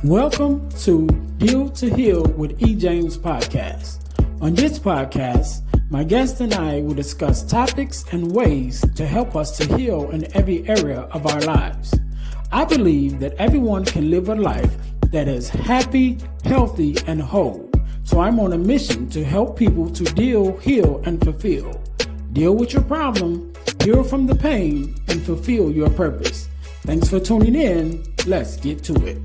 Welcome to Deal to Heal with E. James podcast. On this podcast, my guest and I will discuss topics and ways to help us to heal in every area of our lives. I believe that everyone can live a life that is happy, healthy, and whole. So I'm on a mission to help people to deal, heal, and fulfill. Deal with your problem, heal from the pain, and fulfill your purpose. Thanks for tuning in. Let's get to it.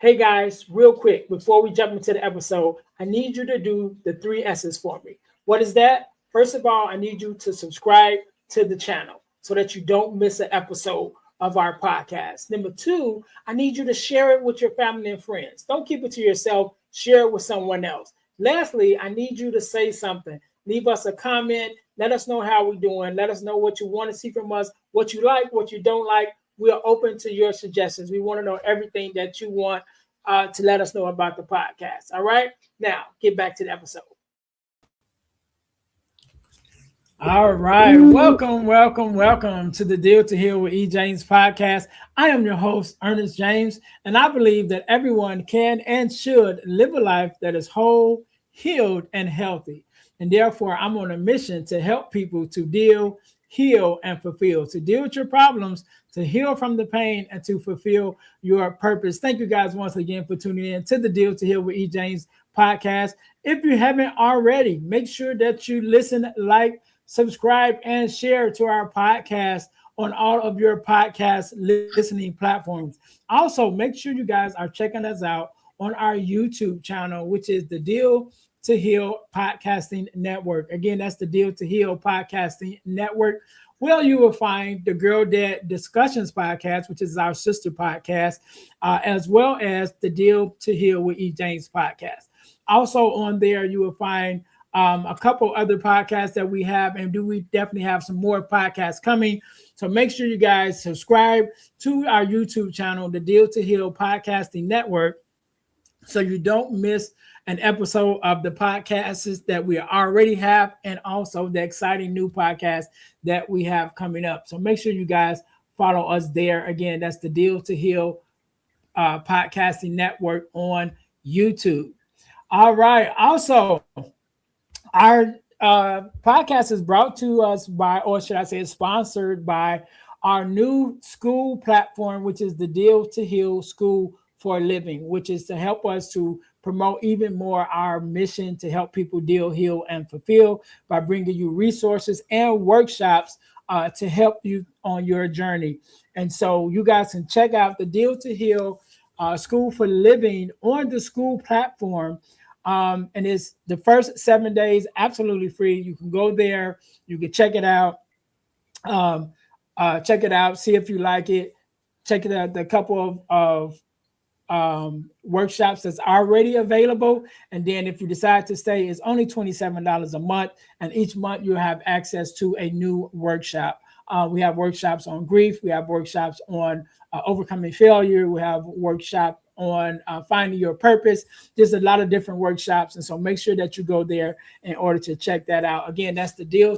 Hey guys, real quick, before we jump into the episode, I need you to do the 3 S's for me. What is that? First of all, I need you to subscribe to the channel so that you don't miss an episode of our podcast. Number 2, I need you to share it with your family and friends. Don't keep it to yourself. Share it with someone else. Lastly, I need you to say something. Leave us a comment. Let us know how we're doing. Let us know what you want to see from us, what you like, what you don't like. We are open to your suggestions. We want to know everything that you want to let us know about the podcast. All right. Now, get back to the episode. All right. Welcome to the Deal to Heal with E. James podcast. I am your host, Earnest James, and I believe that everyone can and should live a life that is whole, healed, and healthy. And therefore, I'm on a mission to help people to deal, heal, and fulfill, to deal with your problems, to heal from the pain, and to fulfill your purpose. Thank you guys once again for tuning in to the Deal to Heal with E. James podcast. If you haven't already, make sure that you listen, like, subscribe, and share to our podcast on all of your podcast listening platforms. Also, make sure you guys are checking us out on our YouTube channel, which is the Deal to Heal Podcasting Network. Again, that's the Deal to Heal Podcasting Network. Well, you will find the Girl Dad Discussions podcast, which is our sister podcast, as well as the Deal to Heal with E. James podcast. Also on there, you will find a couple other podcasts that we have, and we definitely have some more podcasts coming. So make sure you guys subscribe to our YouTube channel, the Deal to Heal Podcasting Network, so you don't miss an episode of the podcasts that we already have, and also the exciting new podcast that we have coming up. So make sure you guys follow us there. Again, that's the Deal to Heal Podcasting Network on YouTube. All right. Also, our podcast is brought to us by, or should I say, it's sponsored by our new school platform, which is the Deal to Heal School for Living, which is to help us to promote even more our mission to help people deal, heal, and fulfill by bringing you resources and workshops to help you on your journey. And so you guys can check out the Deal to Heal School for Living on the school platform. And it's the first 7 days absolutely free. You can go there, you can check it out, see if you like it, check it out. The couple of workshops that's already available, and then if you decide to stay, it's only $27 a month, and each month you have access to a new workshop. We have workshops on grief, we have workshops on overcoming failure, we have workshop on finding your purpose. There's a lot of different workshops, and so make sure that you go there in order to check that out. Again, that's the Deal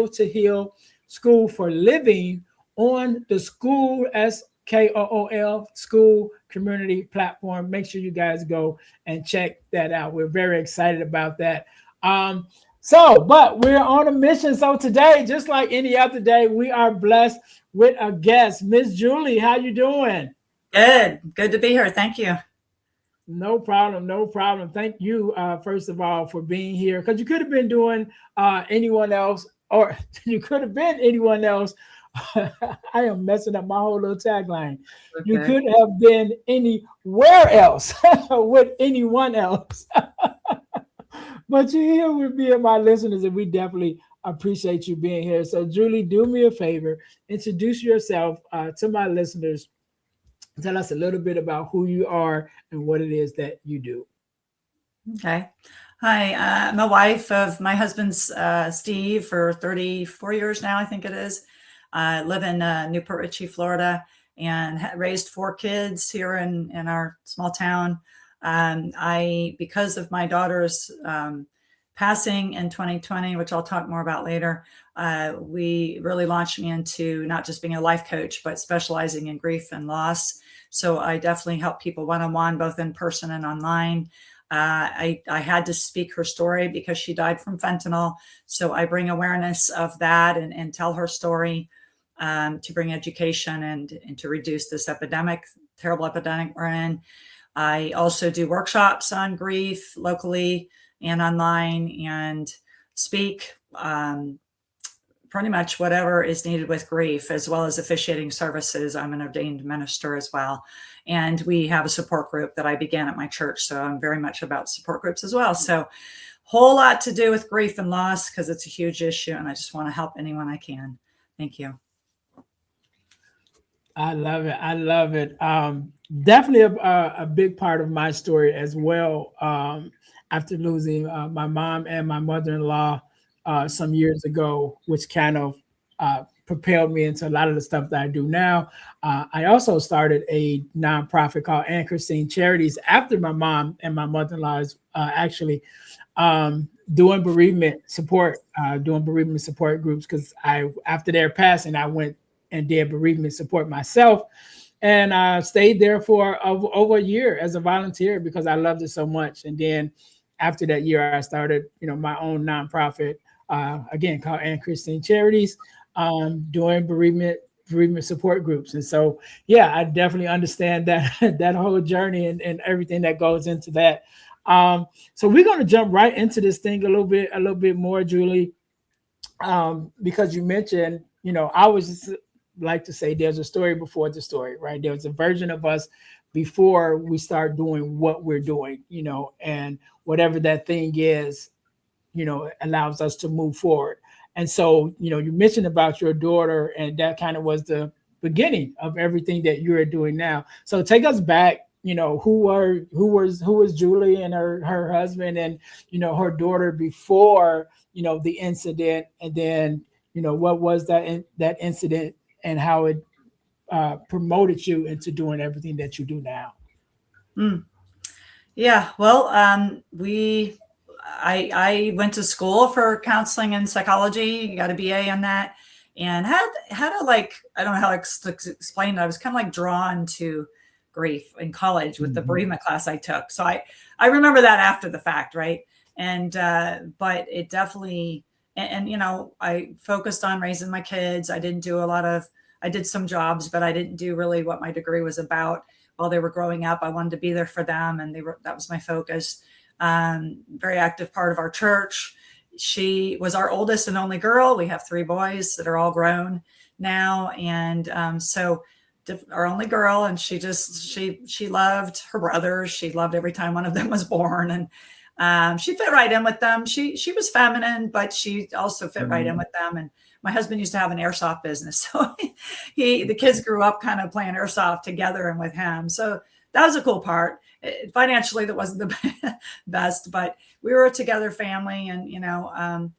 to Heal School for Living on the school SKOOL school community platform. Make sure you guys go and check that out. We're very excited about that. But we're on a mission. So today, just like any other day, we are blessed with a guest, Miss Julie. How you doing? Good to be here. Thank you. No problem. Thank you, first of all, for being here, because you could have been doing anyone else, or you could have been anyone else. I am messing up my whole little tagline. Okay. You could have been anywhere else with anyone else. But you're here with me and my listeners, and we definitely appreciate you being here. So, Julie, do me a favor. Introduce yourself to my listeners. Tell us a little bit about who you are and what it is that you do. Okay. Hi, I'm a wife of my husband's Steve for 34 years now, I think it is. I live in Newport Richey, Florida, and raised 4 kids here in our small town. Because of my daughter's passing in 2020, which I'll talk more about later, we really launched me into not just being a life coach, but specializing in grief and loss. So I definitely help people one-on-one, both in person and online. I had to speak her story because she died from fentanyl. So I bring awareness of that and tell her story, to bring education and to reduce this epidemic, terrible epidemic we're in. I also do workshops on grief locally and online, and speak pretty much whatever is needed with grief, as well as officiating services. I'm an ordained minister as well. And we have a support group that I began at my church. So I'm very much about support groups as well. So whole lot to do with grief and loss, because it's a huge issue. And I just want to help anyone I can. Thank you. I love it. I love it. Definitely a big part of my story as well. After losing my mom and my mother-in-law some years ago, which kind of propelled me into a lot of the stuff that I do now. I also started a nonprofit called Ann Christine Charities after my mom and my mother-in-law's actually doing bereavement support groups, because after their passing, I went and did bereavement support myself. And I stayed there for over a year as a volunteer because I loved it so much. And then after that year, I started, my own nonprofit, again, called Ann Christine Charities, doing bereavement support groups. And so, yeah, I definitely understand that that whole journey and everything that goes into that. So we're going to jump right into this thing a little bit more, Julie, because you mentioned, I was just like to say there's a story before the story, right? There's a version of us before we start doing what we're doing, and whatever that thing is, allows us to move forward. And so, you mentioned about your daughter, and that kind of was the beginning of everything that you are doing now. So take us back, who was Julie and her husband and, her daughter before, the incident, and then, what was that incident and how it promoted you into doing everything that you do now. Yeah, well, I went to school for counseling and psychology, got a BA on that, and had a, like, I don't know how to explain it. I was kind of like drawn to grief in college with the bereavement class I took. So I remember that after the fact, right? And but it definitely, and I focused on raising my kids. I did some jobs, but I didn't do really what my degree was about. While they were growing up, I wanted to be there for them, and that was my focus. Very active part of our church. She was our oldest and only girl. We have 3 boys that are all grown now, and so our only girl, and she loved her brothers. She loved every time one of them was born, and she fit right in with them. She was feminine, but she also fit right in with them. And my husband used to have an airsoft business, so the kids grew up kind of playing airsoft together and with him. So that was a cool part. Financially, that wasn't the best, but we were a together family, and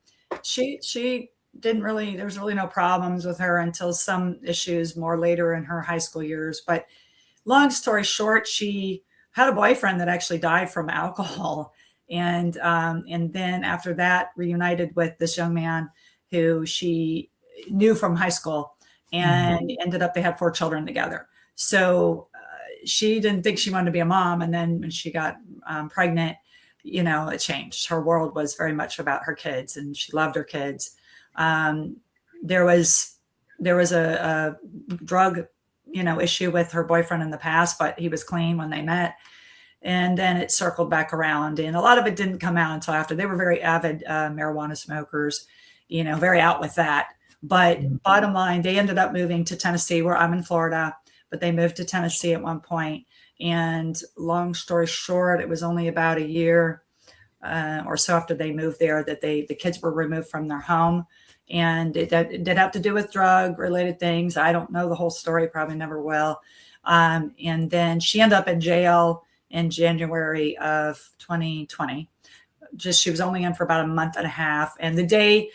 she didn't really. There was really no problems with her until some issues more later in her high school years. But long story short, she had a boyfriend that actually died from alcohol, and then after that, reunited with this young man who she knew from high school, and ended up, they had 4 children together. So she didn't think she wanted to be a mom. And then when she got pregnant, it changed. Her world was very much about her kids, and she loved her kids. There was a drug, issue with her boyfriend in the past, but he was clean when they met. And then it circled back around, and a lot of it didn't come out until after. They were very avid marijuana smokers, very out with that. But bottom line, they ended up moving to Tennessee, where I'm in Florida, but they moved to Tennessee at one point. And long story short, it was only about a year or so after they moved there that the kids were removed from their home. And it did have to do with drug related things. I don't know the whole story, probably never will. And then she ended up in jail in January of 2020. She was only in for about a month and a half. And the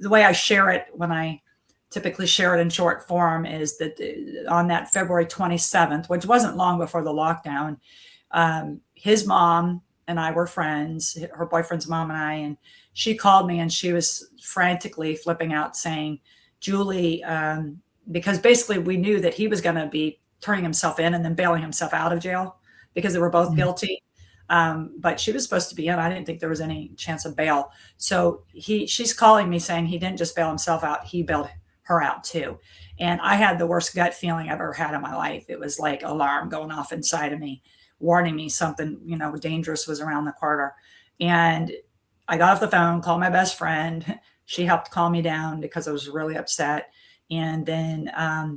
way I share it, when I typically share it in short form, is that on that February 27th, which wasn't long before the lockdown, his mom and I were friends, her boyfriend's mom and I, and she called me and she was frantically flipping out saying, Julie, because basically we knew that he was going to be turning himself in and then bailing himself out of jail because they were both guilty. But she was supposed to be in. I didn't think there was any chance of bail. So she's calling me saying he didn't just bail himself out, he bailed her out too. And I had the worst gut feeling I've ever had in my life. It was like alarm going off inside of me, warning me something, dangerous was around the corner. And I got off the phone, called my best friend. She helped calm me down because I was really upset. And then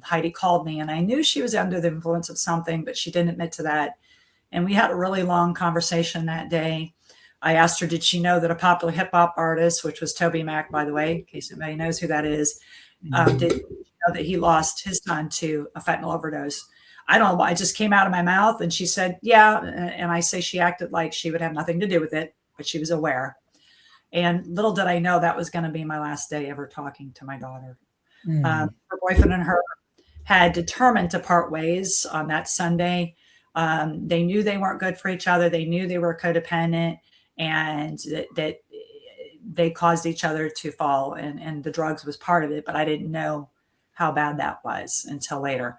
Heidi called me, and I knew she was under the influence of something, but she didn't admit to that. And we had a really long conversation that day. I asked her, did she know that a popular hip hop artist, which was Toby Mac, by the way, in case anybody knows who that is, did she know that he lost his son to a fentanyl overdose? I don't know. I just came out of my mouth, and she said, yeah. And I say she acted like she would have nothing to do with it, but she was aware. And little did I know that was going to be my last day ever talking to my daughter. Her boyfriend and her had determined to part ways on that Sunday. They knew they weren't good for each other. They knew they were codependent, and that they caused each other to fall, and the drugs was part of it. But I didn't know how bad that was until later.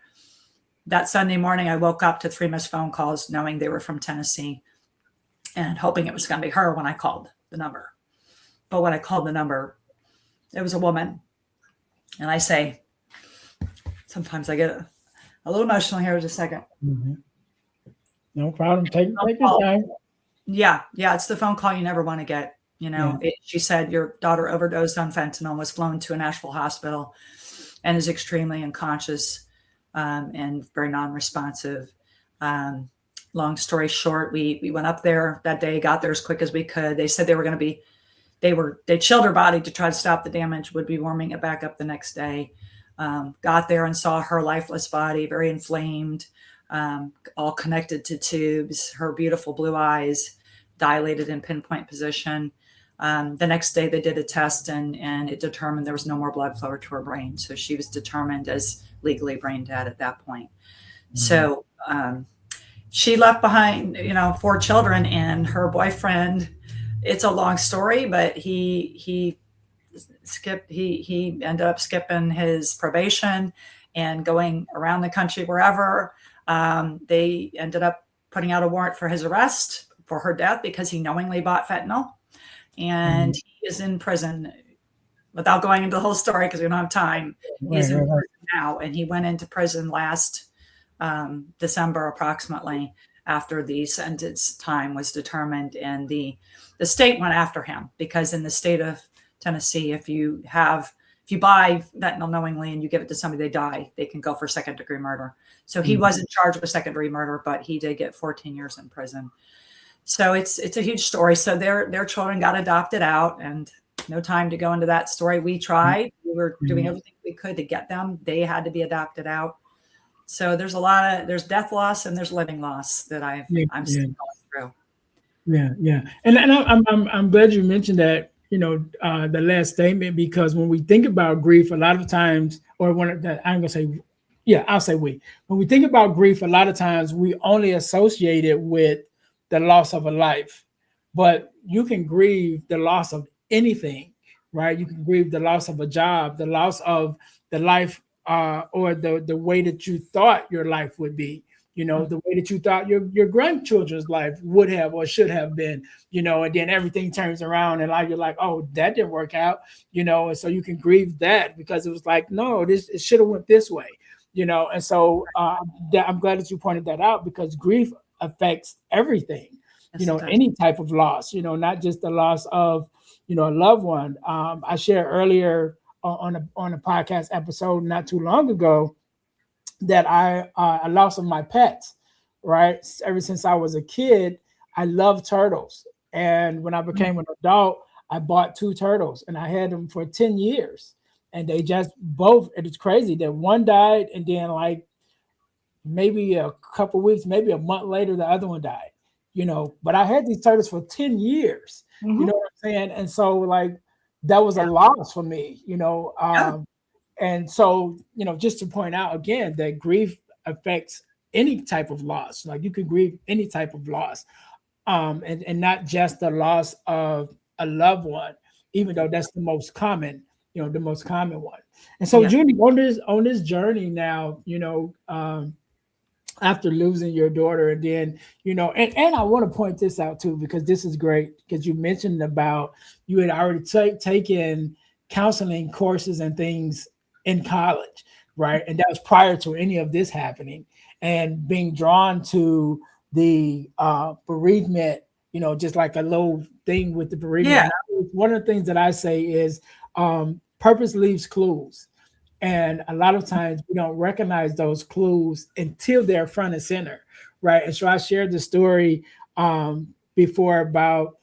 That Sunday morning, I woke up to 3 missed phone calls, knowing they were from Tennessee, and hoping it was going to be her when I called the number. But when I called the number, it was a woman. And I say, sometimes I get a little emotional here. Just a second. Mm-hmm. No problem. Take your time. Yeah. It's the phone call you never want to get. She said your daughter overdosed on fentanyl, was flown to a Nashville hospital, and is extremely unconscious and very non-responsive. Long story short, we went up there that day, got there as quick as we could. They said they were going to be, they chilled her body to try to stop the damage, would be warming it back up the next day. Got there and saw her lifeless body, very inflamed, all connected to tubes, her beautiful blue eyes dilated in pinpoint position. The next day they did a test and it determined there was no more blood flow to her brain. So she was determined as legally brain dead at that point. Mm-hmm. So she left behind, 4 children, and her boyfriend, it's a long story, but he ended up skipping his probation and going around the country wherever. They ended up putting out a warrant for his arrest for her death because he knowingly bought fentanyl, and he is in prison. Without going into the whole story because we don't have time, he's in prison now, and he went into prison last December approximately, after the sentence time was determined, and the state went after him because in the state of Tennessee, if you buy fentanyl knowingly and you give it to somebody, they die, they can go for second-degree murder. So he wasn't charged with second-degree murder, but he did get 14 years in prison. So it's a huge story. So their children got adopted out, and no time to go into that story. We tried. We were doing everything we could to get them. They had to be adopted out. So there's there's death loss and there's living loss that I'm still going through. Yeah. And I'm glad you mentioned that, the last statement, because when we think about grief, a lot of times, or when that I'm gonna say, I'll say when we think about grief, a lot of times we only associate it with the loss of a life, but you can grieve the loss of anything, right? You can grieve the loss of a job, the loss of the life or the way that you thought your life would be, the way that you thought your grandchildren's life would have or should have been, and then everything turns around and you're like, oh, that didn't work out, and so you can grieve that because it was like, no, it should have went this way, and so I'm glad that you pointed that out, because grief affects everything, any type of loss, not just the loss of, a loved one. I shared earlier on a podcast episode not too long ago that I lost of my pets, right? Ever since I was a kid, I loved turtles. And when I became an adult, I bought 2 turtles and I had them for 10 years. And they just both, it was crazy that one died, and then like maybe a couple of weeks, maybe a month later, the other one died, but I had these turtles for 10 years, you know what I'm saying? And so like, that was a loss for me, and so, just to point out again that grief affects any type of loss. Like you can grieve any type of loss, and not just the loss of a loved one. even though that's the most common, the most common one. And so, Yeah. Julie, on this journey now, after losing your daughter, and then and I want to point this out too, because this is great, because you mentioned about you had already taken counseling courses and things in college, right? And that was prior to any of this happening, and being drawn to the bereavement, just like a little thing with the bereavement. Yeah. And one of the things that I say is, purpose leaves clues, and a lot of times we don't recognize those clues until they're front and center, right? And so I shared the story before about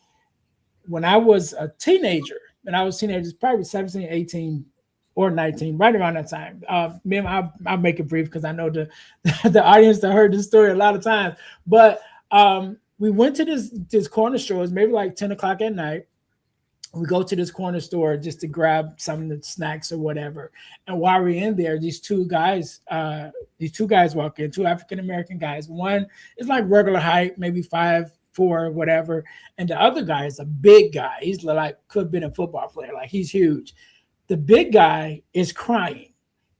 when I was a teenager. When I was a teenager, probably 17, 18, or 19, right around that time. I'll make it brief because I know the the audience that heard this story a lot of times. But we went to this corner store. It was maybe like 10 o'clock at night. We go to this corner store just to grab some of the snacks or whatever. And while we're in there, these two guys walk in, two African American guys. One is like regular height, maybe 5'4", whatever, and the other guy is a big guy. He's like could have been a football player, like he's huge. The big guy is crying,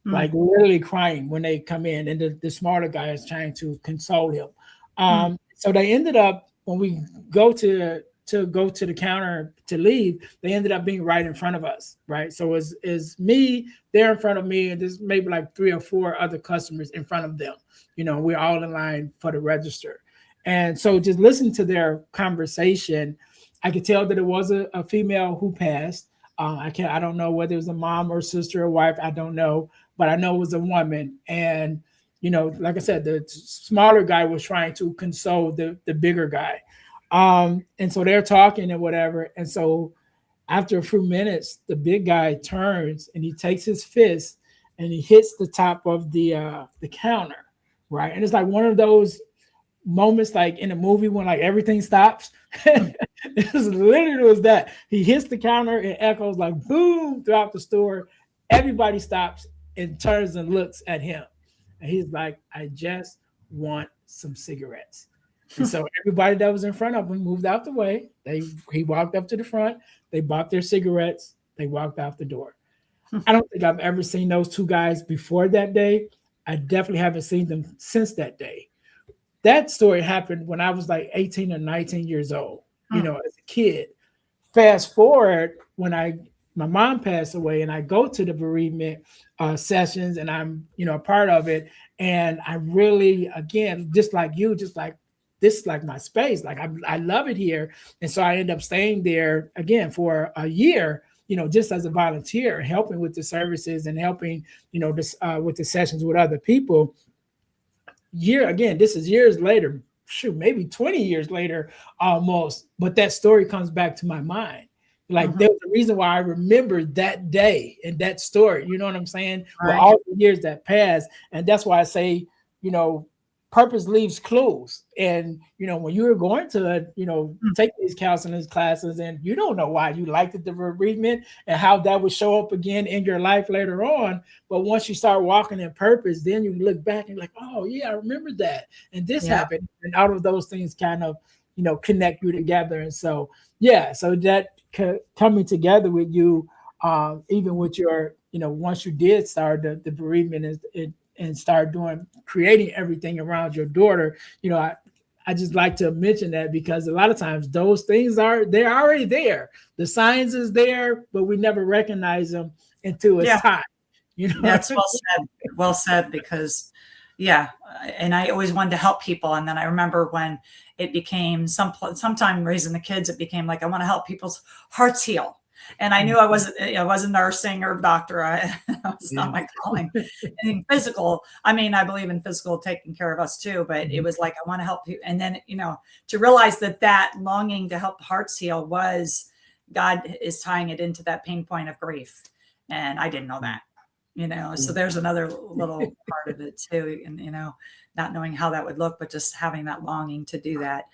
like literally crying when they come in, and the smaller guy is trying to console him. So they ended up, when we go to go to the counter to leave, they ended up being right in front of us, right? So it's me there in front of me, and there's maybe like 3 or 4 other customers in front of them. We're all in line for the register. And so just listening to their conversation, I could tell that it was a female who passed. I don't know whether it was a mom or sister or wife. I don't know, but I know it was a woman. And, like I said, the smaller guy was trying to console the bigger guy. And so they're talking and whatever. And so after a few minutes, the big guy turns and he takes his fist and he hits the top of the counter, right? And it's like one of those moments like in a movie when like everything stops. It was literally was that. He hits the counter and echoes like boom throughout the store. Everybody stops and turns and looks at him. And he's like, I just want some cigarettes. And so everybody that was in front of him moved out the way. He walked up to the front. They bought their cigarettes. They walked out the door. I don't think I've ever seen those two guys before that day. I definitely haven't seen them since that day. That story happened when I was like 18 or 19 years old, as a kid. Fast forward when my mom passed away, and I go to the bereavement sessions, and I'm, a part of it. And I really, again, just like you, just like, this is like my space. Like I love it here. And so I end up staying there again for a year, just as a volunteer, helping with the services and helping, this with the sessions with other people. This is years later, maybe 20 years later almost. But that story comes back to my mind. Like there was a reason why I remember that day and that story. You know what I'm saying? Right. With all the years that passed. And that's why I say, purpose leaves clues. And, when you're going to, take these counseling classes, and you don't know why you liked the bereavement and how that would show up again in your life later on. But once you start walking in purpose, then you look back and you're like, oh yeah, I remember that. And this happened. And out of those things kind of, connect you together. And so, so that coming together with you, even with your, once you did start the bereavement and start creating everything around your daughter, I just like to mention that, because a lot of times those things they're already there. The science is there, but we never recognize them until it's time. That's well said, because and I always wanted to help people. And then I remember when it became sometime raising the kids, it became like, I want to help people's hearts heal. And I knew I wasn't nursing or doctor. That was not my calling. Anything physical. I mean, I believe in physical taking care of us too, but it was like, I want to help you. And then, to realize that longing to help hearts heal was God is tying it into that pain point of grief. And I didn't know that, so there's another little part of it too. And, not knowing how that would look, but just having that longing to do that.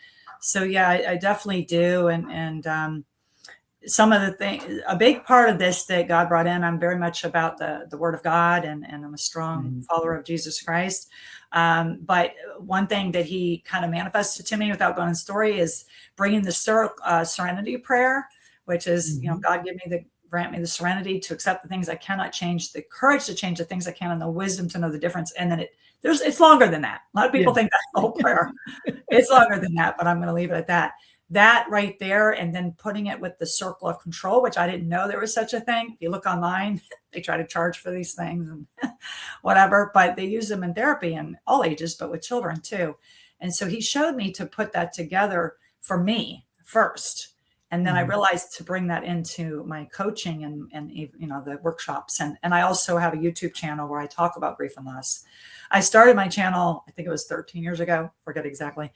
So I definitely do. And some of the things, a big part of this that God brought in, I'm very much about the word of God, and I'm a strong follower of Jesus Christ. But one thing that he kind of manifested to me without going in story is bringing the serenity prayer, which is, God grant me the serenity to accept the things I cannot change, the courage to change the things I can, and the wisdom to know the difference. And then it's longer than that. A lot of people think that's the whole prayer. It's longer than that, but I'm going to leave it at that. That right there, and then putting it with the circle of control, which I didn't know there was such a thing. If you look online, they try to charge for these things and whatever, but they use them in therapy in all ages, but with children too. And so he showed me to put that together for me first. And then I realized to bring that into my coaching and the workshops. And I also have a YouTube channel where I talk about grief and loss. I started my channel, I think it was 13 years ago, forget exactly,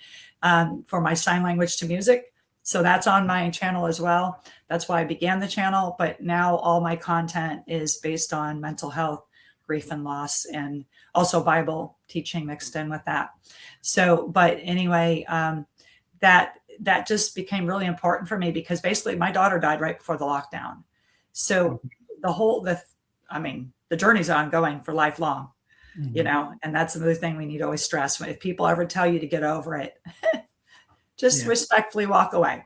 for my sign language to music. So that's on my channel as well. That's why I began the channel. But now all my content is based on mental health, grief and loss, and also Bible teaching mixed in with that. So, but anyway, that just became really important for me because basically my daughter died right before the lockdown. So the journey's ongoing for lifelong, and that's another thing we need to always stress. If people ever tell you to get over it, just respectfully walk away,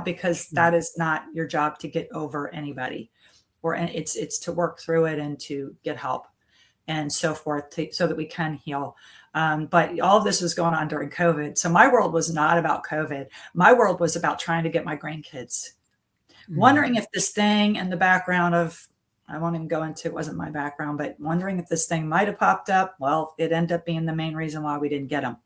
because that is not your job to get over anybody, or it's to work through it and to get help and so forth so that we can heal. But all of this was going on during COVID. So my world was not about COVID. My world was about trying to get my grandkids, wondering if this thing in the background of, I won't even go into, it wasn't my background, but wondering if this thing might've popped up. Well, it ended up being the main reason why we didn't get them.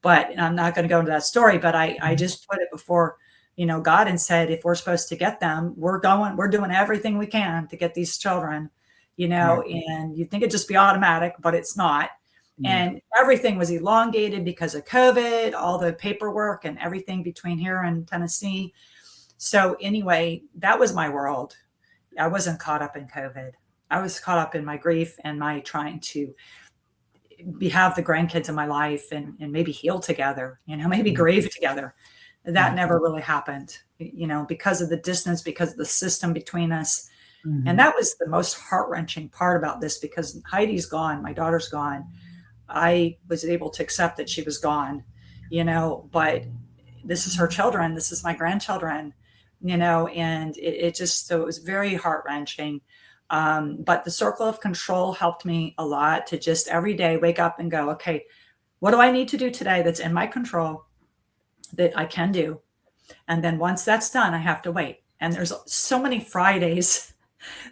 But I'm not going to go into that story, but I just put it before, God, and said, if we're supposed to get them, we're doing everything we can to get these children, and you'd think it'd just be automatic, but it's not. And everything was elongated because of COVID, all the paperwork and everything between here and Tennessee. So anyway, that was my world. I wasn't caught up in COVID. I was caught up in my grief and my trying to have the grandkids in my life and maybe heal together, maybe grieve together. That never really happened, because of the distance, because of the system between us. And that was the most heart-wrenching part about this, because Heidi's gone, my daughter's gone. I was able to accept that she was gone, but this is her children. This is my grandchildren, and so it was very heart-wrenching. But the circle of control helped me a lot to just every day wake up and go, okay, what do I need to do today that's in my control that I can do? And then once that's done, I have to wait. And there's so many Fridays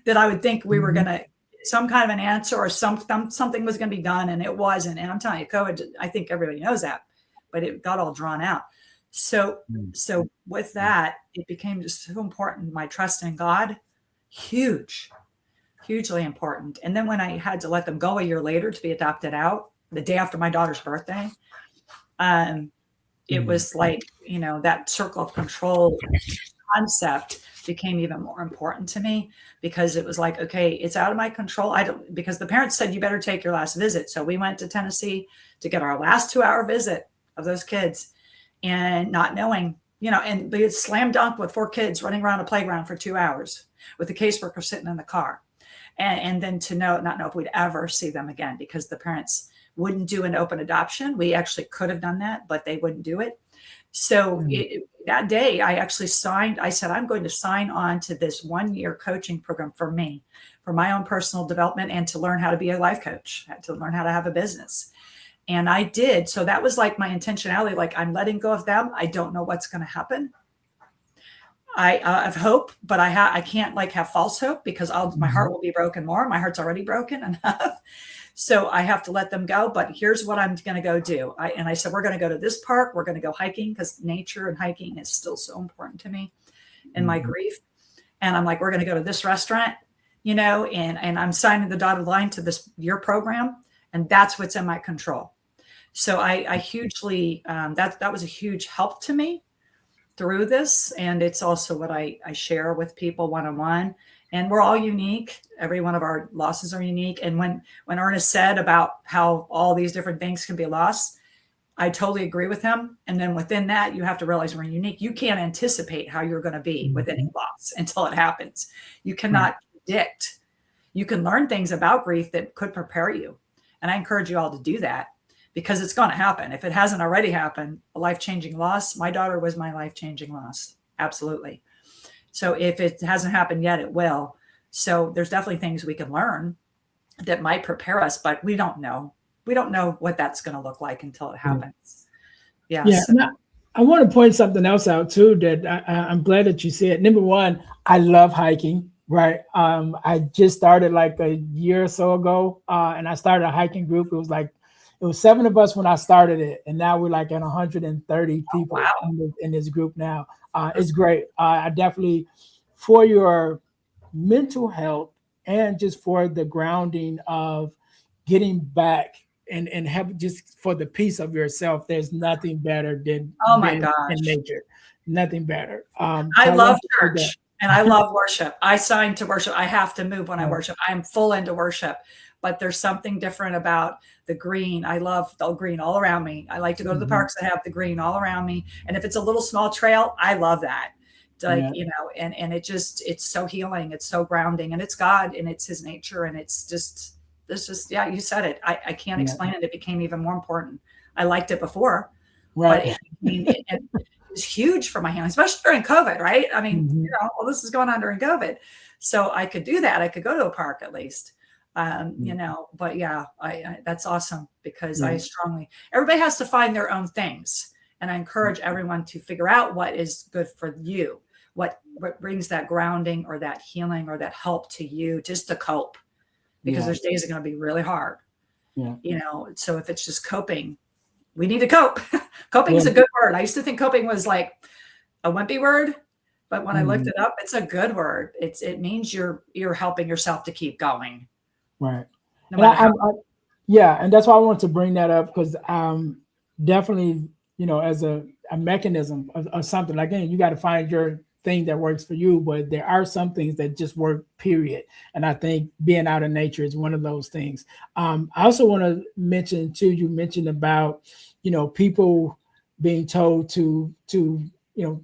that I would think we were going to, some kind of an answer or something was going to be done, and it wasn't. And I'm telling you, COVID, I think everybody knows that, but it got all drawn out. So with that, it became just so important. My trust in God, hugely important. And then when I had to let them go a year later to be adopted out, the day after my daughter's birthday, it was like, that circle of control concept became even more important to me, because it was like, okay, it's out of my control. Because the parents said, you better take your last visit. So we went to Tennessee to get our last 2-hour visit of those kids, and not knowing, and they had slam dunk with 4 kids running around a playground for 2 hours with the caseworker sitting in the car. And then to not know if we'd ever see them again, because the parents wouldn't do an open adoption. We actually could have done that, but they wouldn't do it. So that day I actually I said, I'm going to sign on to this 1-year coaching program for me, for my own personal development, and to learn how to be a life coach, to learn how to have a business. And I did. So that was like my intentionality. Like, I'm letting go of them. I don't know what's going to happen. I have hope, but I can't have false hope, because my heart will be broken more. My heart's already broken enough. So I have to let them go. But here's what I'm going to go do. I said, we're going to go to this park. We're going to go hiking, because nature and hiking is still so important to me in my grief. And I'm like, we're going to go to this restaurant, and I'm signing the dotted line to your program. And that's what's in my control. So I hugely, that was a huge help to me through this. And it's also what I share with people one-on-one. And we're all unique. Every one of our losses are unique. And when Ernest said about how all these different things can be lost, I totally agree with him. And then within that, you have to realize we're unique. You can't anticipate how you're going to be with any loss until it happens. You cannot predict. You can learn things about grief that could prepare you. And I encourage you all to do that, because it's going to happen. If it hasn't already happened, a life-changing loss. My daughter was my life-changing loss. Absolutely. So if it hasn't happened yet, it will. So there's definitely things we can learn that might prepare us, but we don't know. We don't know what that's going to look like until it happens. Yeah. Yeah. So. I want to point something else out too that I'm glad that you said. Number one, I love hiking. Right. I just started like a year or so ago, and I started a hiking group. It was 7 of us when I started it, and now we're like at 130 people Wow. in this group now. It's great. I definitely, for your mental health and just for the grounding of getting back and have just for the peace of yourself, there's nothing better than Oh my being in gosh. nature. Nothing better. I So I love want to say that. church and I love worship. I sign to worship. I have to move when I Yeah. worship. I'm full into worship, but there's something different about the green. I love the green all around me. I like to go to the Mhm. parks that have the green all around me. And if it's a little small trail, I love that. Like, Yeah. and it's so healing. It's so grounding, and it's God and it's his nature. And yeah, you said it. I can't Yeah. explain it. It became even more important. I liked it before, but Right. it was huge for my healing, especially during COVID, right? I mean, Mhm. well, this is going on during COVID. So I could do that. I could go to a park at least, Yeah. but yeah, that's awesome because Yeah. everybody has to find their own things. And I encourage everyone to figure out what is good for you, what brings that grounding or that healing or that help to you just to cope, because Yeah. there's days that are going to be really hard, Yeah. So if it's just coping, we need to cope. Coping Yeah. is a good word. I used to think coping was like a wimpy word, but when I looked Mhm. it up, it's a good word. It means you're helping yourself to keep going, Right. no And matter how. yeah, and that's why I want to bring that up because definitely, as a mechanism of something, like, again, you got to find your thing that works for you, but there are some things that just work, period. And I think being out in nature is one of those things. I also want to mention too, you mentioned about, people being told to,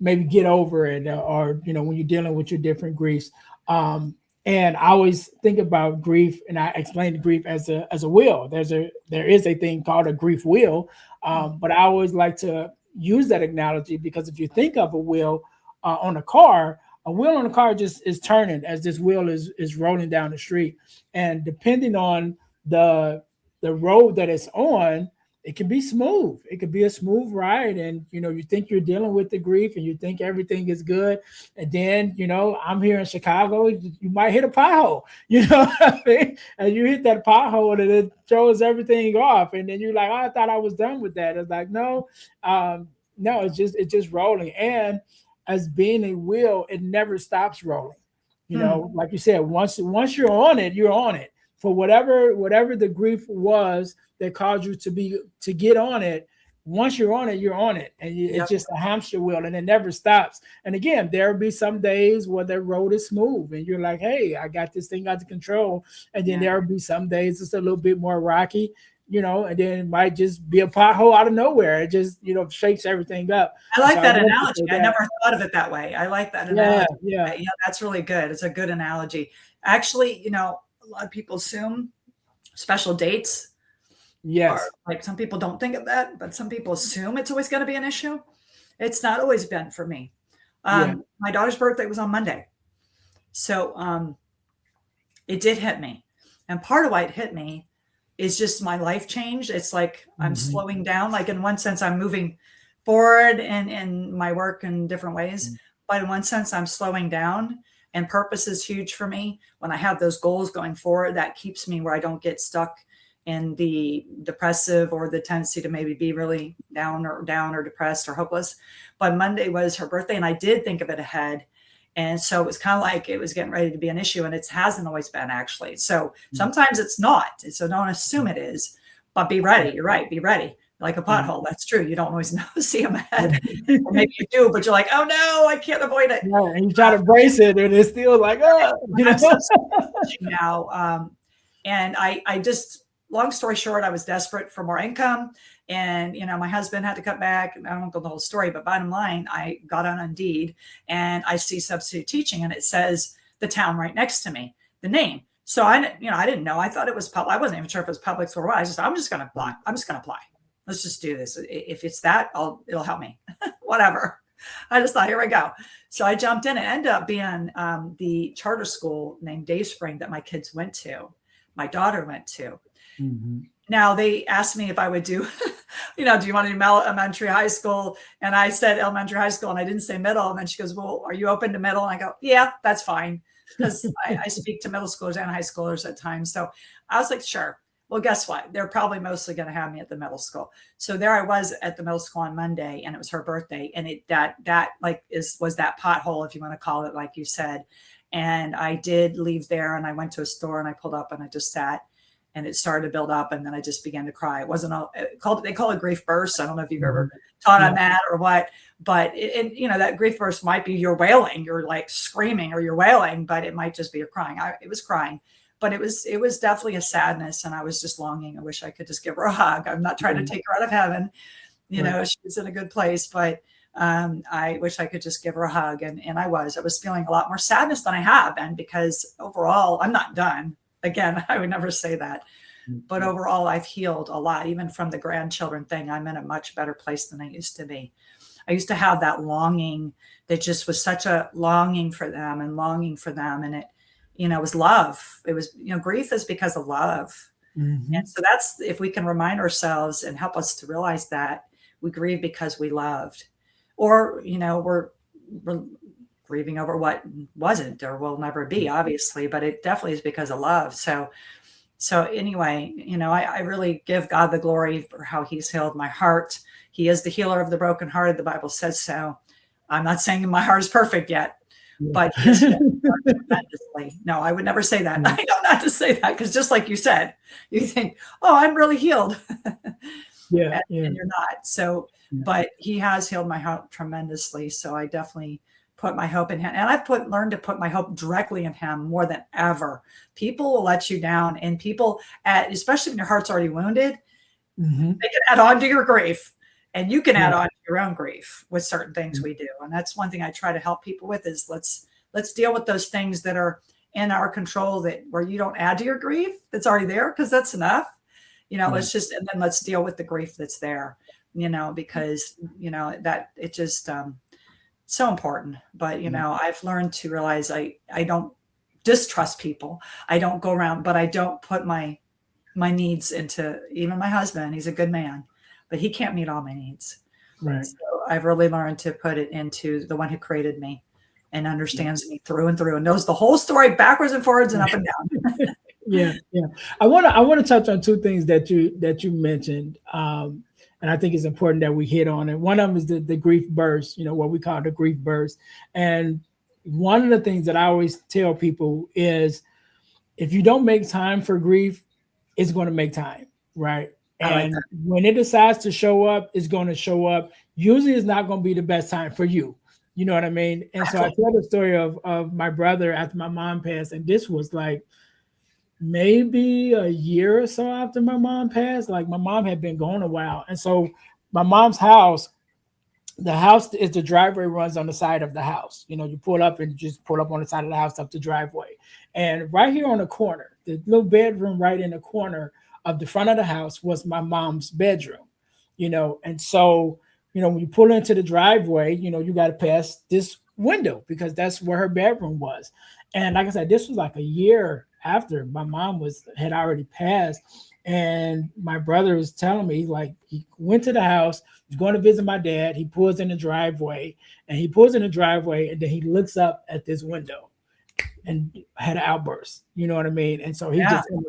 maybe get over it, or, when you're dealing with your different griefs. Um, and I always think about grief, and I explain the grief as a wheel. There is a thing called a grief wheel, but I always like to use that analogy because if you think of a wheel on a wheel on a car just is turning as this wheel is rolling down the street, and depending on the road that it's on, it can be smooth. It could be a smooth ride, and you think you're dealing with the grief, and you think everything is good, and then I'm here in Chicago. You might hit a pothole, what I mean? And you hit that pothole, and it throws everything off, and then you're like, oh, I thought I was done with that. It's like no, it's just rolling, and as being a wheel, it never stops rolling. Hmm. Like you said, once you're on it, you're on it for whatever the grief was that caused you to get on it. Once you're on it, you're on it, and it's Yep. just a hamster wheel, and it never stops. And again, there'll be some days where the road is smooth, and you're like, "Hey, I got this thing under control." And then Yeah. there'll be some days it's a little bit more rocky, and then it might just be a pothole out of nowhere. It just shakes everything up. I And so like I that love to analogy. say I that. never thought of it that way. I like that Yeah, analogy. yeah, Yeah, that's really good. It's a good analogy. Actually, a lot of people assume special dates are yes, like, some people don't think of that, but some people assume it's always going to be an issue. It's not always been for me. yeah, My daughter's birthday was on Monday. So it did hit me. And part of why it hit me is just my life changed. It's like I'm hmm, slowing down. Like, in one sense, I'm moving forward in my work in different ways. But in one sense, I'm slowing down. And purpose is huge for me. When I have those goals going forward, that keeps me where I don't get stuck in the depressive or the tendency to maybe be really down or depressed or hopeless. But Monday was her birthday, and I did think of it ahead. And so it was kind of like it was getting ready to be an issue, and it hasn't always been, actually. So sometimes it's not. So don't assume it is, but be ready. You're right. Be ready. Like a yeah. pothole. That's true. You don't always know, see them ahead, Yeah. or maybe you do, but you're like, oh no, I can't avoid it. Right, and you try to brace it, and it's still like, I'm so now. And I just, long story short, I was desperate for more income. And, my husband had to cut back. I won't go the whole story, but bottom line, I got on Indeed and I see substitute teaching, and it says the town right next to me, the name. So I didn't know. I thought it was public. I wasn't even sure if it was public or what. I'm just going to apply. I'm just going to apply. Let's just do this. If it's that, it'll help me, whatever. I just thought, here we go. So I jumped in. It ended up being the charter school named Dayspring that my kids went to, my daughter went to. Mhm. Now they asked me if I would do, do you want to do elementary, high school? And I said elementary, high school, and I didn't say middle. And then she goes, well, are you open to middle? And I go, yeah, that's fine. Because I speak to middle schoolers and high schoolers at times. So I was like, sure. Well, guess what? They're probably mostly going to have me at the middle school. So there I was at the middle school on Monday, and it was her birthday. And that was that pothole, if you want to call it, like you said. And I did leave there, and I went to a store, and I pulled up, and I just sat, and it started to build up, and then I just began to cry. It wasn't they call it grief burst. I don't know if you've ever taught on that or what, but that grief burst might be you're wailing, you're like screaming or you're wailing, but it might just be you're crying. It was crying, but it was definitely a sadness, and I was just longing. I wish I could just give her a hug. I'm not trying to take her out of heaven. She's in a good place, but I wish I could just give her a hug. And I was feeling a lot more sadness than I have been, because overall I'm not done. Again, I would never say that, but overall I've healed a lot, even from the grandchildren thing. I'm in a much better place than I used to be. I used to have that longing that just was such a longing for them. And it, was love. It was, grief is because of love. Mm-hmm. And so that's, if we can remind ourselves and help us to realize that we grieve because we loved, or, we're grieving over what wasn't or will never be, obviously, but it definitely is because of love. So anyway, I really give God the glory for how he's healed my heart. He is the healer of the brokenhearted. The Bible says so. I'm not saying my heart is perfect yet, but he is tremendously. No, I would never say that. I know not to say that, because just like you said, you think, oh, I'm really healed. And you're not. So, but he has healed my heart tremendously. So I definitely put my hope in him. And I've learned to put my hope directly in him more than ever. People will let you down, and people, especially when your heart's already wounded, they can add on to your grief, and you can add on to your own grief with certain things we do. And that's one thing I try to help people with, is let's deal with those things that are in our control, that where you don't add to your grief that's already there, because that's enough. And then let's deal with the grief that's there, because, that it just, so important. But, I've learned to realize I don't distrust people. I don't go around, but I don't put my needs into, even my husband. He's a good man, but he can't meet all my needs. Right. So I've really learned to put it into the one who created me and understands me through and through and knows the whole story backwards and forwards and up and down. Yeah. I want to touch on two things that you mentioned. And I think it's important that we hit on it. One of them is the grief burst, what we call the grief burst. And one of the things that I always tell people is, if you don't make time for grief, it's going to make time, right? And when it decides to show up, it's going to show up. Usually it's not going to be the best time for you. You know what I mean? And so I tell the story of my brother after my mom passed. And this was like maybe a year or so after my mom passed. Like, my mom had been gone a while. And so my mom's house, the house is the driveway runs on the side of the house. You pull up and just pull up on the side of the house up the driveway. And right here on the corner, the little bedroom right in the corner of the front of the house was my mom's bedroom, And so, when you pull into the driveway, you got to pass this window, because that's where her bedroom was. And like I said, this was like a year after my mom had already passed. And my brother was telling me, like, he went to the house, he's going to visit my dad. He pulls in the driveway, and then he looks up at this window and had an outburst. You know what I mean? And so he just in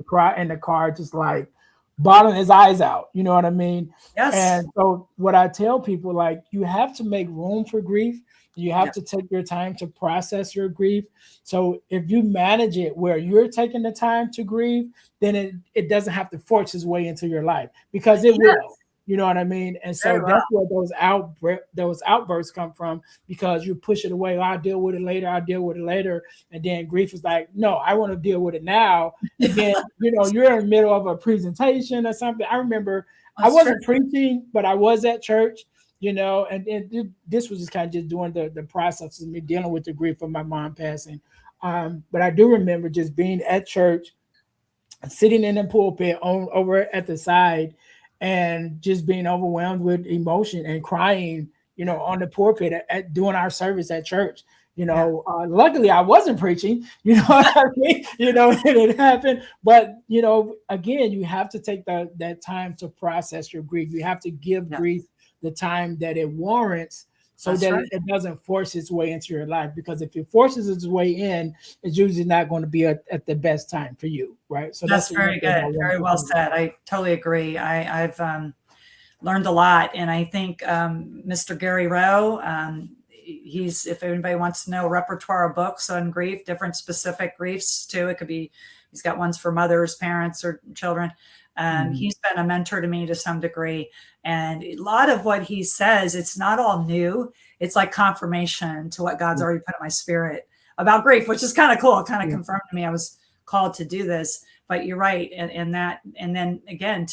the car, just like bawling his eyes out. You know what I mean? Yes. And so what I tell people, like, you have to make room for grief. You have to take your time to process your grief. So if you manage it where you're taking the time to grieve, then it doesn't have to force its way into your life, because it will. You know what I mean? And so that's where those outbursts come from, because you push it away. I'll deal with it later. And then grief is like, no, I want to deal with it now. And then, you're in the middle of a presentation or something. I remember I wasn't preaching, but I was at church. And this was just kind of just doing the process of me dealing with the grief of my mom passing. But I do remember just being at church, sitting in the pulpit over at the side, and just being overwhelmed with emotion and crying, on the pulpit doing our service at church. Luckily I wasn't preaching, what I mean? It happened. But, again, you have to take that time to process your grief. You have to give grief the time that it warrants, so That's that right. it doesn't force its way into your life. Because if it forces its way in, it's usually not going to be at the best time for you, right? So That's very good. Very well said. I totally agree. I've learned a lot, and I think Mr. Gary Rowe, he's, if anybody wants to know, a repertoire of books on grief, different specific griefs too. It could be, he's got ones for mothers, parents, or children. He's been a mentor to me to some degree. And a lot of what he says, it's not all new. It's like confirmation to what God's already put in my spirit about grief, which is kind of cool. It kind of confirmed to me I was called to do this. But you're right. And then again,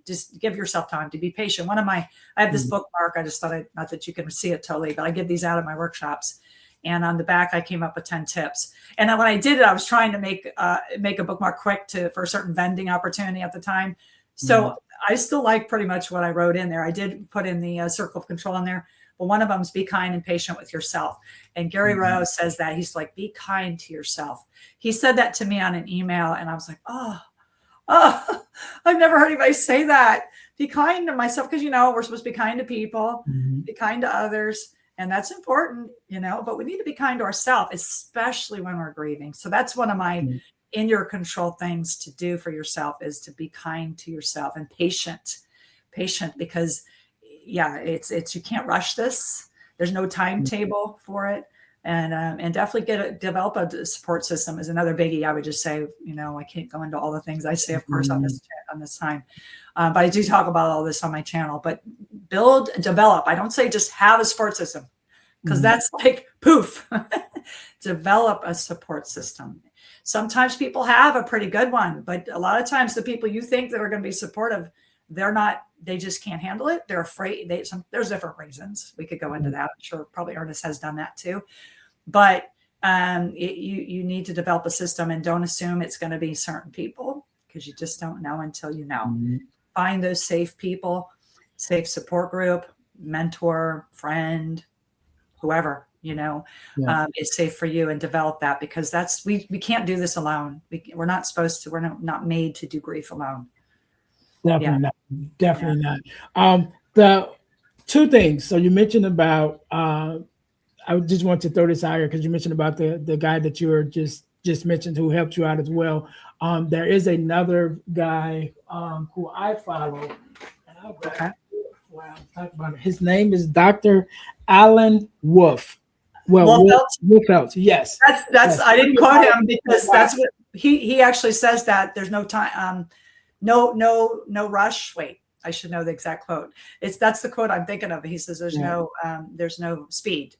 just give yourself time to be patient. I have this bookmark. I just thought, not that you can see it totally, but I give these out at my workshops. And on the back, I came up with 10 tips. And then when I did it, I was trying to make a bookmark quick for a certain vending opportunity at the time. So I still like pretty much what I wrote in there. I did put in the circle of control in there. But one of them is be kind and patient with yourself. And Gary Rowe says that. He's like, be kind to yourself. He said that to me on an email. And I was like, oh, I've never heard anybody say that. Be kind to myself. Because, we're supposed to be kind to people, be kind to others. And that's important, but we need to be kind to ourselves, especially when we're grieving. So that's one of my in your control things to do for yourself, is to be kind to yourself and patient, because it's you can't rush this. There's no timetable for it. And definitely develop a support system is another biggie. I would just say, I can't go into all the things I say, of course, on this time. But I do talk about all this on my channel. But develop. I don't say just have a support system, because that's like poof. Develop a support system. Sometimes people have a pretty good one, but a lot of times the people you think that are going to be supportive, they're not. They just can't handle it. They're afraid. There's different reasons. We could go into that. I'm sure probably Ernest has done that too. But you need to develop a system, and don't assume it's going to be certain people, because you just don't know until you know. Find those safe people, safe support group, mentor, friend, whoever, is safe for you, and develop that, because we can't do this alone. We're not supposed to. We're not made to do grief alone. Definitely not. The two things. So you mentioned about, I just want to throw this out here because you mentioned about the guy that you were just mentioned who helped you out as well. There is another guy who I follow. And I'll talk about it. His name is Dr. Alan Wolf. Wolfelt. Yes. That's. I didn't quote him because that's what he actually says, that there's no time. No rush. Wait, I should know the exact quote. That's the quote I'm thinking of. He says there's no speed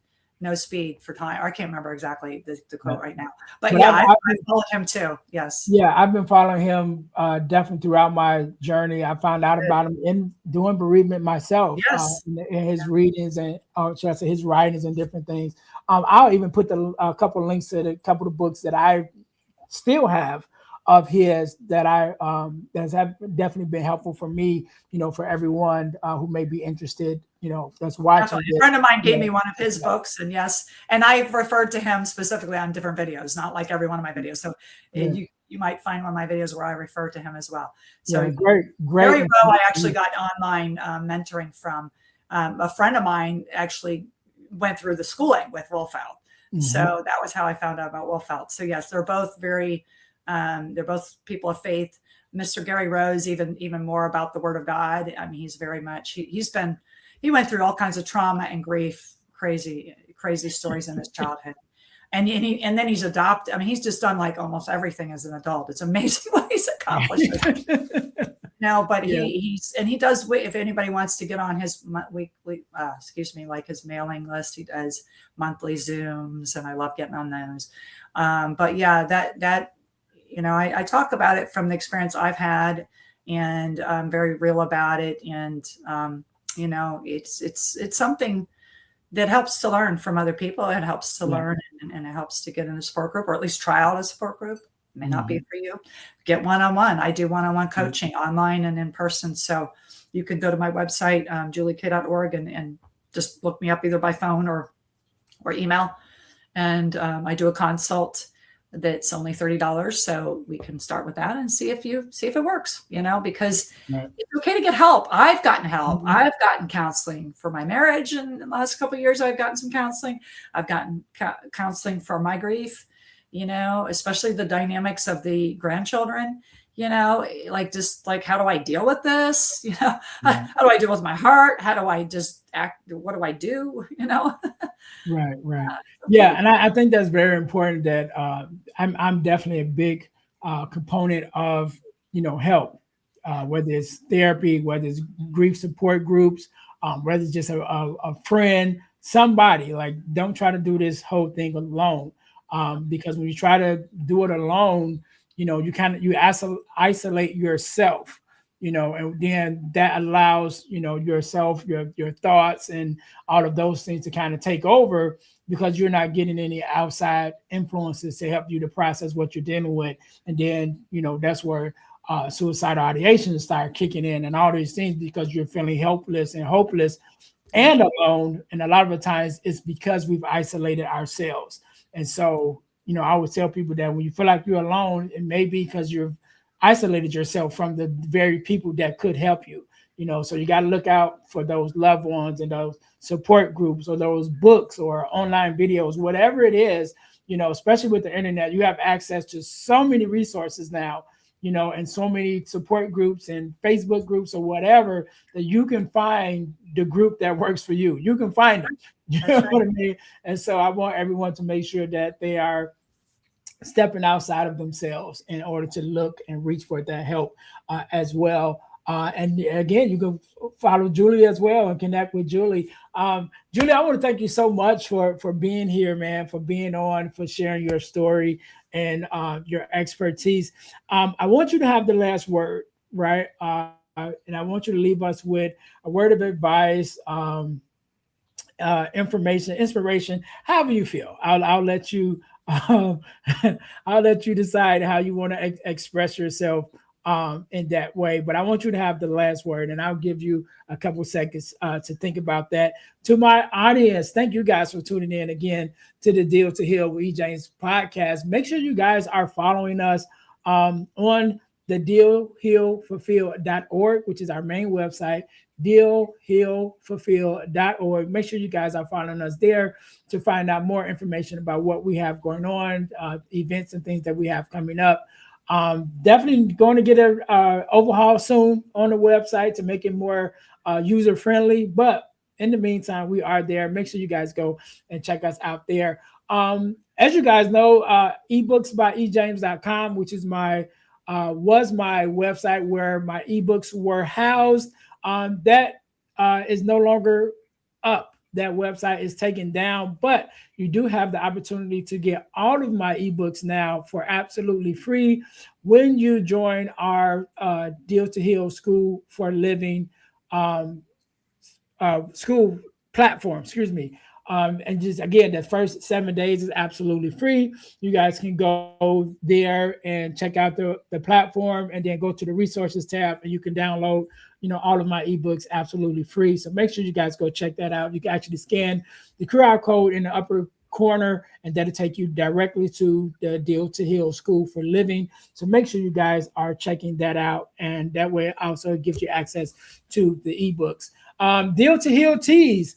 for time. I can't remember exactly the quote right now. But I followed him too. Yes. Yeah, I've been following him definitely throughout my journey. I found out about him in doing bereavement myself. Yes. In his readings and should I say his writings and different things. I'll even put a couple of links to a couple of books that I still have of his that that's have definitely been helpful for me, for everyone who may be interested, that's watching. A friend of mine gave me one of his books, and I've referred to him specifically on different videos, not like every one of my videos. So you might find one of my videos where I refer to him as well. So great. Very well. I actually got online mentoring from a friend of mine. Actually went through the schooling with Wolfelt. So that was how I found out about Wolfelt. So yes, they're both they're both people of faith. Mr. Gary Rowe's even more about the Word of God. I mean, he's very much, he went through all kinds of trauma and grief, crazy stories in his childhood. And then he's adopted. I mean, he's just done like almost everything as an adult. It's amazing what he's accomplished. But he does, if anybody wants to get on his weekly, like his mailing list, he does monthly Zooms, and I love getting on those. I talk about it from the experience I've had, and I'm very real about it. And, it's something that helps to learn from other people. It helps to learn, and it helps to get in a support group, or at least try out a support group. It may not be for you. Get one-on-one. I do one-on-one coaching online and in person. So you can go to my website, juliek.org, and just look me up either by phone or email. And I do a consult that's only $30. So we can start with that and see if it works, because Right. it's okay to get help. I've gotten help. Mhm. I've gotten counseling for my marriage. And in the last couple of years, I've gotten some counseling. I've gotten counseling for my grief, especially the dynamics of the grandchildren, just like, how do I deal with this? How Right. do I deal with my heart? How do I just act? What do I do? Right, right. Okay. Yeah, and I think that's very important that I'm definitely a big component of help, whether it's therapy, whether it's grief support groups, whether it's just a friend, somebody. Like, don't try to do this whole thing alone, because when you try to do it alone, you isolate yourself, and then that allows yourself, your thoughts, and all of those things to kind of take over, because you're not getting any outside influences to help you to process what you're dealing with. And then that's where suicidal ideation start kicking in and all these things, because you're feeling helpless and hopeless and alone. And a lot of the times it's because we've isolated ourselves. And so I would tell people that when you feel like you're alone, it may be because you've isolated yourself from the very people that could help you. So you got to look out for those loved ones and those support groups or those books or online videos, whatever it is. Especially with the internet, you have access to so many resources now, and so many support groups and Facebook groups or whatever, that you can find the group that works for you. You can find it. You know That's right. what I mean? And so I want everyone to make sure that they are stepping outside of themselves in order to look and reach for that help as well. And again, you can follow Julie as well and connect with Julie. Julie, I want to thank you so much for being here, man, for being on, for sharing your story and your expertise. I want you to have the last word, right? And I want you to leave us with a word of advice, information, inspiration, however you feel. I'll let you um, I'll let you decide how you want to express yourself in that way. But I want you to have the last word, and I'll give you a couple seconds to think about that. To my audience, thank you guys for tuning in again to the Deal to Heal with E. James podcast. Make sure you guys are following us on the dealhealfulfill.org, which is our main website, dealhealfulfill.org. Make sure you guys are following us there to find out more information about what we have going on, events and things that we have coming up. Definitely going to get an overhaul soon on the website to make it more user friendly. But in the meantime, we are there. Make sure you guys go and check us out there. As you guys know, ebooks by ejames.com, which is was my website where my ebooks were housed. That is no longer up. That website is taken down, but you do have the opportunity to get all of my ebooks now for absolutely free when you join our Deal to Heal School for Living school platform. Excuse me. And just again, the first 7 days is absolutely free. You guys can go there and check out the platform, and then go to the resources tab, and you can download all of my ebooks absolutely free. So make sure you guys go check that out. You can actually scan the QR code in the upper corner, and that'll take you directly to the Deal to Heal School for Living. So make sure you guys are checking that out, and that way it also gives you access to the ebooks. Deal to Heal tees.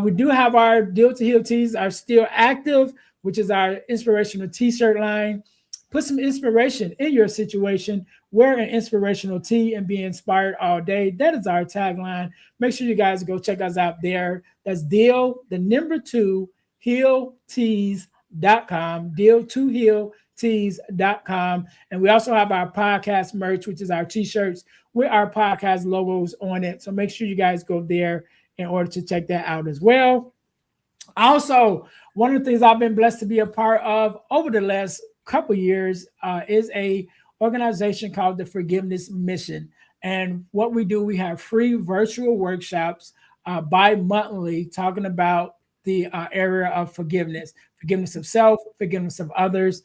We do have our Deal to Heal tees are still active, which is our inspirational t-shirt line. Put some inspiration in your situation. Wear an inspirational tee and be inspired all day. That is our tagline. Make sure you guys go check us out there. That's Deal, the number 2, healtees.com. Deal2healtees.com. And we also have our podcast merch, which is our t-shirts with our podcast logos on it. So make sure you guys go there in order to check that out as well. Also, one of the things I've been blessed to be a part of over the last couple years is a organization called the Forgiveness Mission. And what we do, we have free virtual workshops bi-monthly talking about the area of forgiveness of self, forgiveness of others,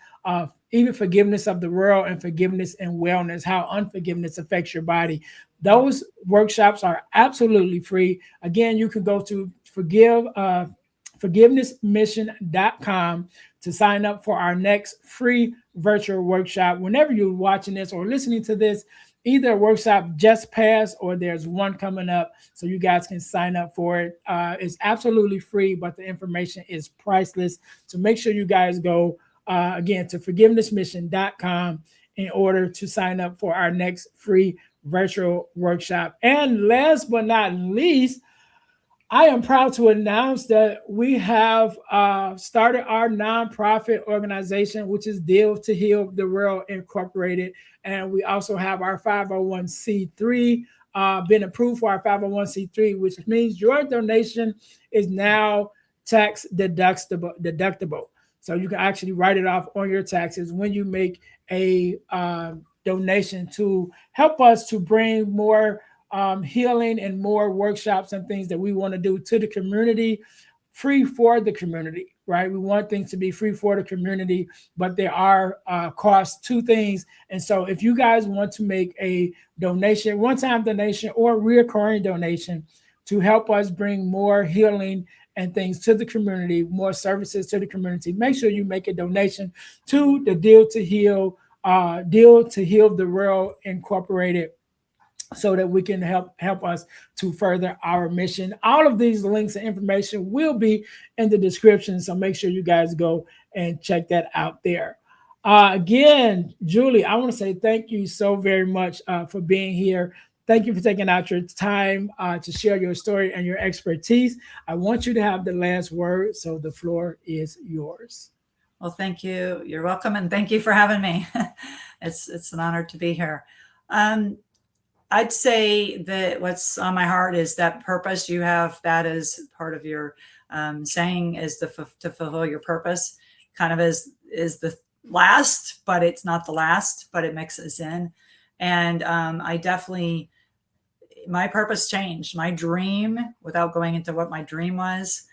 even forgiveness of the world, and forgiveness and wellness, how unforgiveness affects your body. Those workshops are absolutely free. Again, you can go to forgivenessmission.com to sign up for our next free virtual workshop. Whenever you're watching this or listening to this, either a workshop just passed or there's one coming up, so you guys can sign up for it. It's absolutely free, but the information is priceless. So make sure you guys go again to forgivenessmission.com in order to sign up for our next free virtual workshop. And last but not least, I am proud to announce that we have started our nonprofit organization, which is Deal to Heal the World Incorporated. And we also have our 501c3 been approved for our 501c3, which means your donation is now tax deductible. So you can actually write it off on your taxes when you make a donation to help us to bring more healing and more workshops and things that we want to do to the community, free for the community, right? We want things to be free for the community, but there are costs to things. And so if you guys want to make a donation, one-time donation or recurring donation to help us bring more healing and things to the community, more services to the community, make sure you make a donation to the Deal to Heal the World Incorporated, so that we can help us to further our mission. All of these links and information will be in the description, so make sure you guys go and check that out there. Again, Julie, I want to say thank you so very much for being here. Thank you for taking out your time to share your story and your expertise. I want you to have the last word, so the floor is yours. Well, thank you. You're welcome, and thank you for having me. It's an honor to be here. I'd say that what's on my heart is that purpose you have. That is part of your saying, is to fulfill your purpose. Kind of is the last, but it's not the last, but it mixes in. And I definitely, my purpose changed. My dream, without going into what my dream was,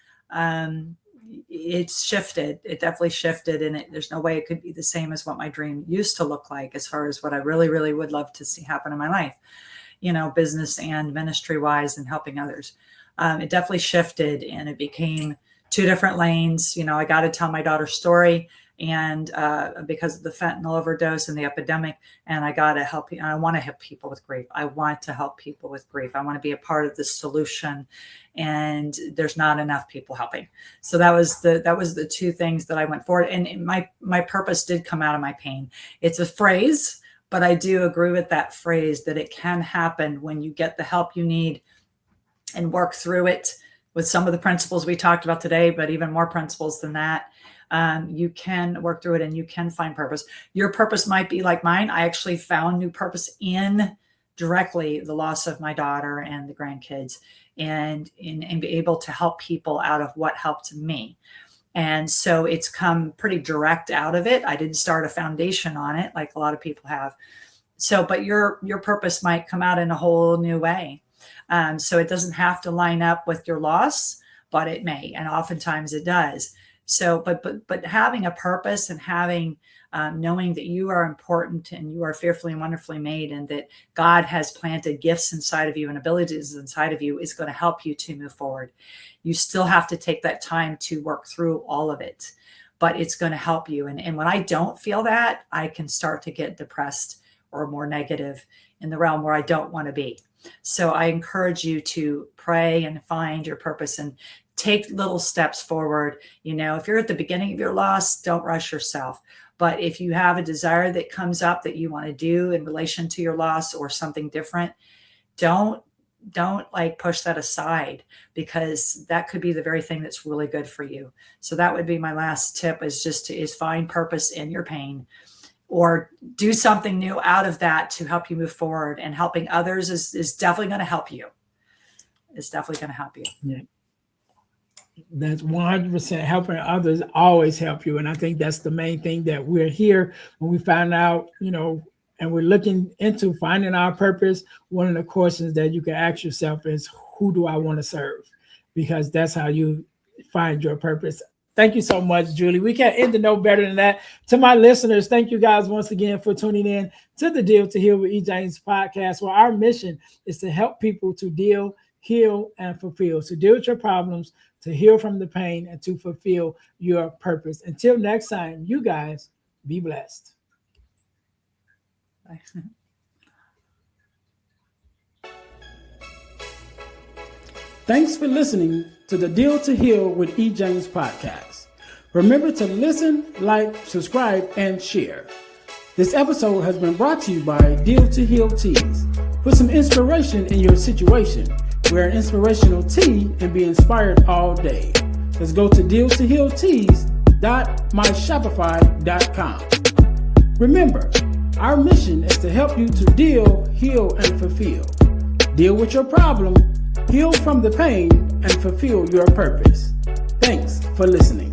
it's shifted. It definitely shifted, and there's no way it could be the same as what my dream used to look like, as far as what I really, really would love to see happen in my life, business and ministry wise, and helping others. It definitely shifted, and it became two different lanes. I got to tell my daughter's story, and because of the fentanyl overdose and the epidemic, and I got to help. I want to help people with grief. I want to help people with grief. I want to be a part of the solution, and there's not enough people helping. So that was the two things that I went forward. And my purpose did come out of my pain. It's a phrase, but I do agree with that phrase, that it can happen when you get the help you need and work through it with some of the principles we talked about today, but even more principles than that. You can work through it, and you can find purpose. Your purpose might be like mine. I actually found new purpose in directly the loss of my daughter and the grandkids, and be able to help people out of what helped me. And so it's come pretty direct out of it. I didn't start a foundation on it like a lot of people have. So, but your purpose might come out in a whole new way. So it doesn't have to line up with your loss, but it may, and oftentimes it does. So, but having a purpose and having knowing that you are important and you are fearfully and wonderfully made, and that God has planted gifts inside of you and abilities inside of you, is going to help you to move forward. You still have to take that time to work through all of it, but it's going to help you. And when I don't feel that, I can start to get depressed or more negative in the realm where I don't want to be. So I encourage you to pray and find your purpose and take little steps forward. If you're at the beginning of your loss, don't rush yourself. But if you have a desire that comes up that you want to do in relation to your loss or something different, don't like push that aside, because that could be the very thing that's really good for you. So that would be my last tip, is find purpose in your pain, or do something new out of that to help you move forward. And helping others is definitely going to help you. It's definitely going to help you. Yeah. That's 100%. Helping others always help you. And I think that's the main thing that we're here when we find out, and we're looking into finding our purpose. One of the questions that you can ask yourself is, who do I want to serve? Because that's how you find your purpose. Thank you so much, Julie. We can't end to no better than that. To my listeners, thank you guys once again for tuning in to the Deal to Heal with E. James podcast, where our mission is to help people to deal, heal, and fulfill. To deal with your problems, to heal from the pain, and to fulfill your purpose. Until next time, you guys be blessed. Bye. Thanks for listening to the Deal to Heal with E. James podcast. Remember to listen, like, subscribe, and share. This episode has been brought to you by Deal to Heal Teas. Put some inspiration in your situation. Wear an inspirational tea and be inspired all day. Let's go to dealtohealteas.myshopify.com. Remember, our mission is to help you to deal, heal, and fulfill. Deal with your problem, heal from the pain, and fulfill your purpose. Thanks for listening.